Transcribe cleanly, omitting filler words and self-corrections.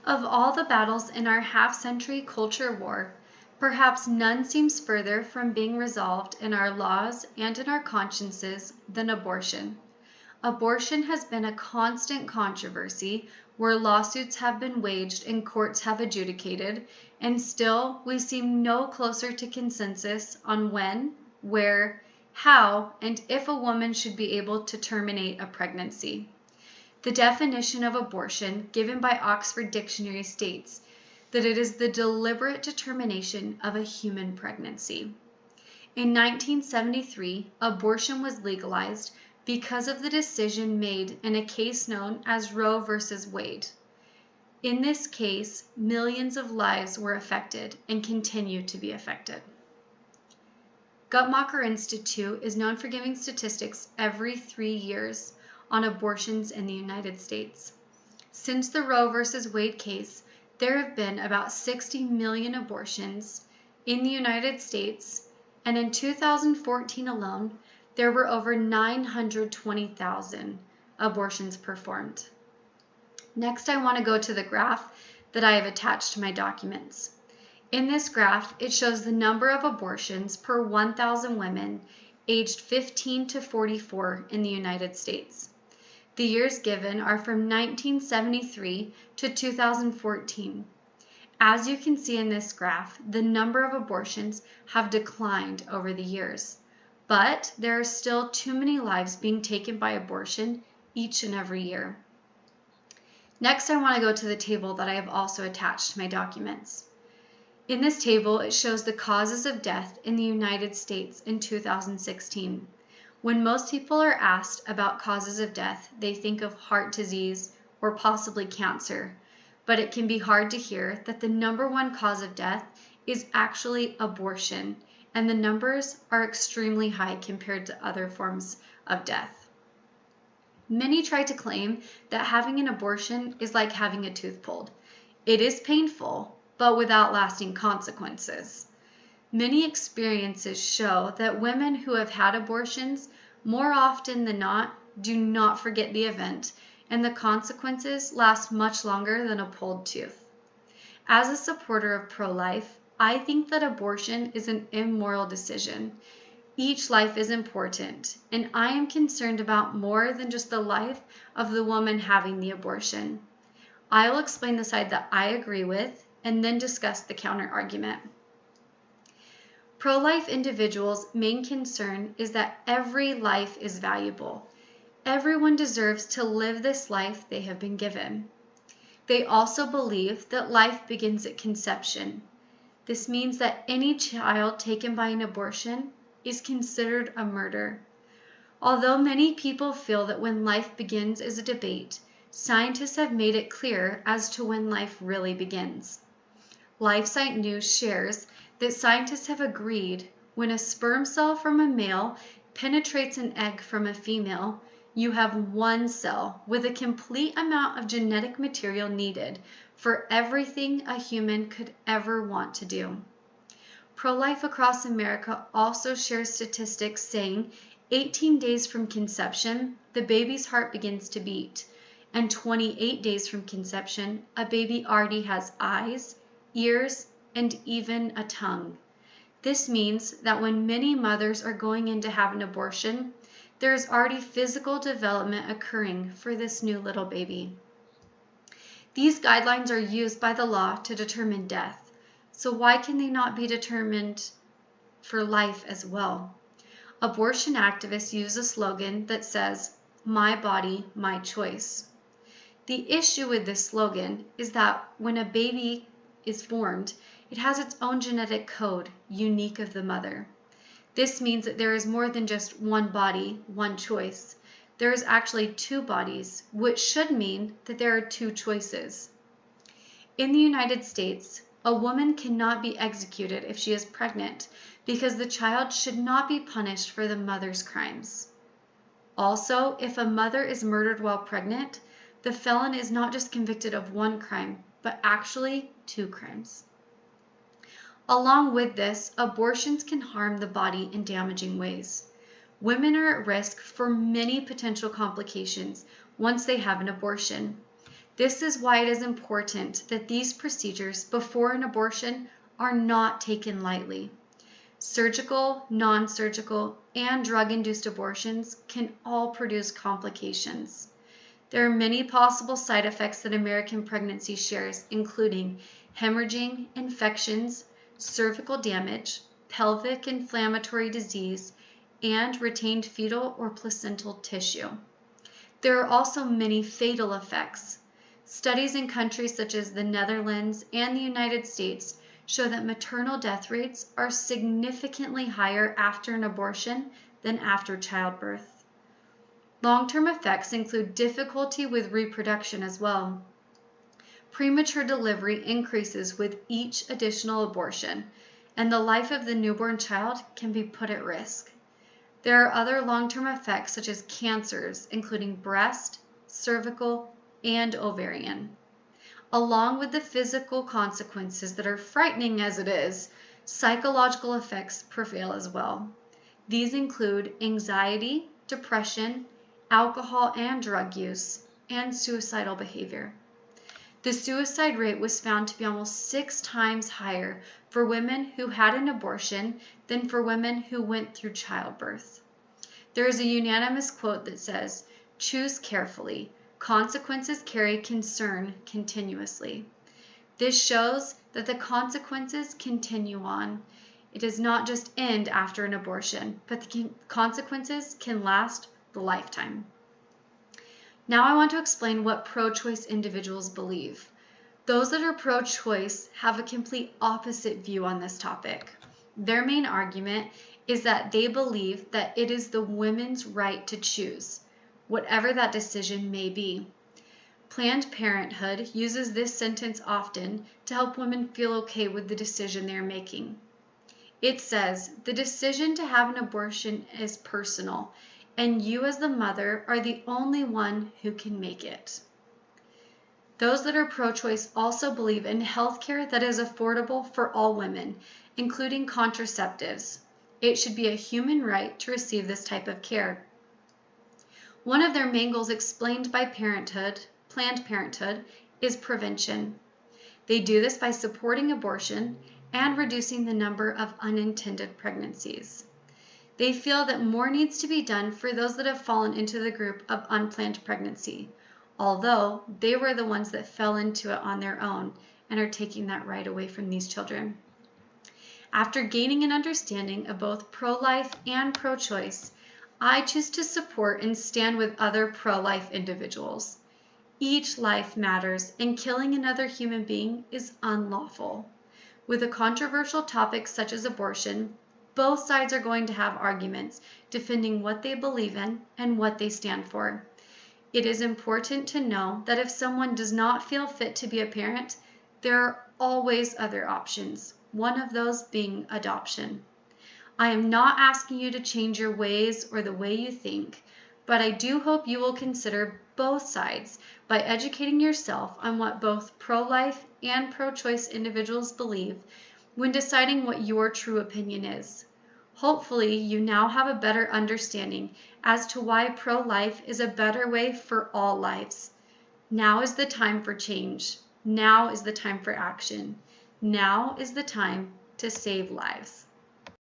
Of all the battles in our half-century culture war, perhaps none seems further from being resolved in our laws and in our consciences than abortion. Abortion has been a constant controversy where lawsuits have been waged and courts have adjudicated, and still we seem no closer to consensus on when, where, how, and if a woman should be able to terminate a pregnancy. The definition of abortion given by Oxford Dictionary states that it is the deliberate determination of a human pregnancy. In 1973, abortion was legalized because of the decision made in a case known as Roe v. Wade. In this case, millions of lives were affected and continue to be affected. Guttmacher Institute is known for giving statistics every 3 years on abortions in the United States. Since the Roe v. Wade case, there have been about 60 million abortions in the United States, and in 2014 alone, there were over 920,000 abortions performed. Next, I want to go to the graph that I have attached to my documents. In this graph, it shows the number of abortions per 1,000 women aged 15 to 44 in the United States. The years given are from 1973 to 2014. As you can see in this graph, the number of abortions have declined over the years, but there are still too many lives being taken by abortion each and every year. Next, I want to go to the table that I have also attached to my documents. In this table, it shows the causes of death in the United States in 2016. When most people are asked about causes of death, they think of heart disease or possibly cancer, but it can be hard to hear that the number one cause of death is actually abortion, and the numbers are extremely high compared to other forms of death. Many try to claim that having an abortion is like having a tooth pulled. It is painful, but without lasting consequences. Many experiences show that women who have had abortions more often than not do not forget the event, and the consequences last much longer than a pulled tooth. As a supporter of pro-life, I think that abortion is an immoral decision. Each life is important, and I am concerned about more than just the life of the woman having the abortion. I will explain the side that I agree with and then discuss the counter-argument. Pro-life individuals' main concern is that every life is valuable. Everyone deserves to live this life they have been given. They also believe that life begins at conception. This means that any child taken by an abortion is considered a murder. Although many people feel that when life begins is a debate, scientists have made it clear as to when life really begins. LifeSite News shares that scientists have agreed when a sperm cell from a male penetrates an egg from a female, you have one cell with a complete amount of genetic material needed for everything a human could ever want to do. Pro-Life Across America also shares statistics saying 18 days from conception, the baby's heart begins to beat, and 28 days from conception, a baby already has eyes, ears, and even a tongue. This means that when many mothers are going in to have an abortion, there is already physical development occurring for this new little baby. These guidelines are used by the law to determine death, so why can they not be determined for life as well? Abortion activists use a slogan that says, "My body, my choice." The issue with this slogan is that when a baby is formed, it has its own genetic code, unique of the mother. This means that there is more than just one body, one choice. There is actually two bodies, which should mean that there are two choices. In the United States, a woman cannot be executed if she is pregnant because the child should not be punished for the mother's crimes. Also, if a mother is murdered while pregnant, the felon is not just convicted of one crime, but actually two crimes. Along with this, abortions can harm the body in damaging ways. Women are at risk for many potential complications once they have an abortion. This is why it is important that these procedures before an abortion are not taken lightly. Surgical, non-surgical, and drug-induced abortions can all produce complications. There are many possible side effects that American pregnancy shares, including hemorrhaging, infections, cervical damage, pelvic inflammatory disease, and retained fetal or placental tissue. There are also many fatal effects. Studies in countries such as the Netherlands and the United States show that maternal death rates are significantly higher after an abortion than after childbirth. Long-term effects include difficulty with reproduction as well. Premature delivery increases with each additional abortion, and the life of the newborn child can be put at risk. There are other long-term effects such as cancers, including breast, cervical, and ovarian. Along with the physical consequences that are frightening as it is, psychological effects prevail as well. These include anxiety, depression, alcohol and drug use, and suicidal behavior. The suicide rate was found to be almost 6 times higher for women who had an abortion than for women who went through childbirth. There is a unanimous quote that says, "Choose carefully. Consequences carry concern continuously." This shows that the consequences continue on. It does not just end after an abortion, but the consequences can last the lifetime. Now I want to explain what pro-choice individuals believe. Those that are pro-choice have a complete opposite view on this topic. Their main argument is that they believe that it is the women's right to choose, whatever that decision may be. Planned Parenthood uses this sentence often to help women feel okay with the decision they are making. It says, "The decision to have an abortion is personal, and you as the mother are the only one who can make it." Those that are pro-choice also believe in healthcare that is affordable for all women, including contraceptives. It should be a human right to receive this type of care. One of their main goals explained by Planned Parenthood, is prevention. They do this by supporting abortion and reducing the number of unintended pregnancies. They feel that more needs to be done for those that have fallen into the group of unplanned pregnancy, although they were the ones that fell into it on their own and are taking that right away from these children. After gaining an understanding of both pro-life and pro-choice, I choose to support and stand with other pro-life individuals. Each life matters, and killing another human being is unlawful. With a controversial topic such as abortion, both sides are going to have arguments defending what they believe in and what they stand for. It is important to know that if someone does not feel fit to be a parent, there are always other options, one of those being adoption. I am not asking you to change your ways or the way you think, but I do hope you will consider both sides by educating yourself on what both pro-life and pro-choice individuals believe when deciding what your true opinion is. Hopefully, you now have a better understanding as to why pro-life is a better way for all lives. Now is the time for change. Now is the time for action. Now is the time to save lives.